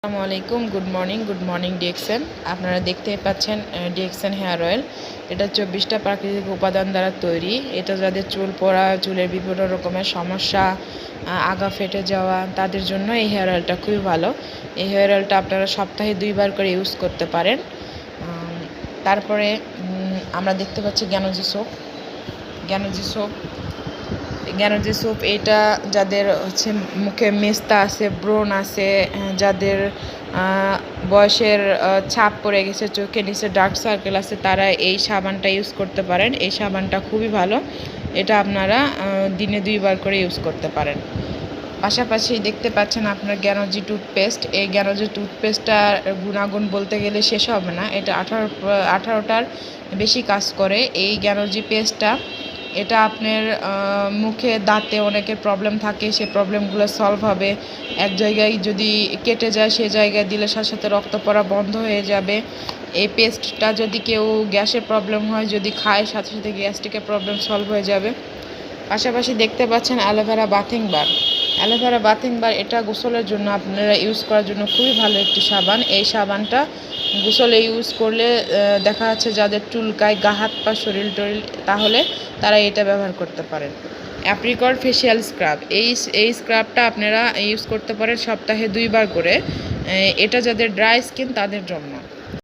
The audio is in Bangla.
আসসালামু আলাইকুম, গুড মর্নিং ডিএক্সএন। আপনারা দেখতেই পাচ্ছেন ডিএক্সএন হেয়ার অয়েল। এটা 24টা প্রাকৃতিক উপাদান দ্বারা তৈরি। এটা যাদের চুল পড়া, চুলের বিভিন্ন রকমের সমস্যা, আগা ফেটে যাওয়া, তাদের জন্য এই হেয়ার অয়েলটা খুবই ভালো। এই হেয়ার অয়েলটা আপনারা সপ্তাহে 2বার করে ইউজ করতে পারেন। তারপরে আমরা দেখতে পাচ্ছি জ্ঞানজি সোপ। এটা যাদের হচ্ছে মুখে মেস্তা আছে, ব্রণ আছে, যাদের বয়সের ছাপ পড়ে গেছে, চোখে নিচে ডার্ক সার্কেল আছে, তারা এই সাবানটা ইউজ করতে পারেন। এই সাবানটা খুবই ভালো। এটা আপনারা দিনে 2বার করে ইউজ করতে পারেন। পাশাপাশি দেখতে পাচ্ছেন আপনার জ্ঞানজি টুথপেস্ট। এই জ্ঞানজি টুথপেস্টটার গুণাগুণ বলতে গেলে শেষ হবে না। এটা 18টার বেশি কাজ করে এই জ্ঞানজি পেস্টটা। এটা আপনার মুখে দাঁতে অনেকের প্রবলেম থাকে, সে প্রবলেমগুলো সলভ হবে। এক জায়গায় যদি কেটে যায়, সে জায়গায় দিলে সাথে সাথে রক্ত পড়া বন্ধ হয়ে যাবে। এই পেস্টটা যদি কেউ গ্যাসের প্রবলেম হয়, যদি খায়, সাথে সাথে গ্যাস্ট্রিকের প্রবলেম সলভ হয়ে যাবে। পাশাপাশি দেখতে পাচ্ছেন অ্যালোভেরা বাথিং বার। এটা গোসলের জন্য আপনারা ইউজ করার জন্য খুবই ভালো একটি সাবান। এই সাবানটা গোসলে ইউজ করলে দেখা যাচ্ছে যাদের চুলকায়, গা হাত পা শরীর টরিল, তাহলে তারা এটা ব্যবহার করতে পারেন। অ্যাপ্রিকট ফেসিয়াল স্ক্রাব, এই স্ক্রাবটা আপনারা ইউজ করতে পারেন সপ্তাহে 2বার করে। এটা যাদের ড্রাই স্কিন তাদের জন্য।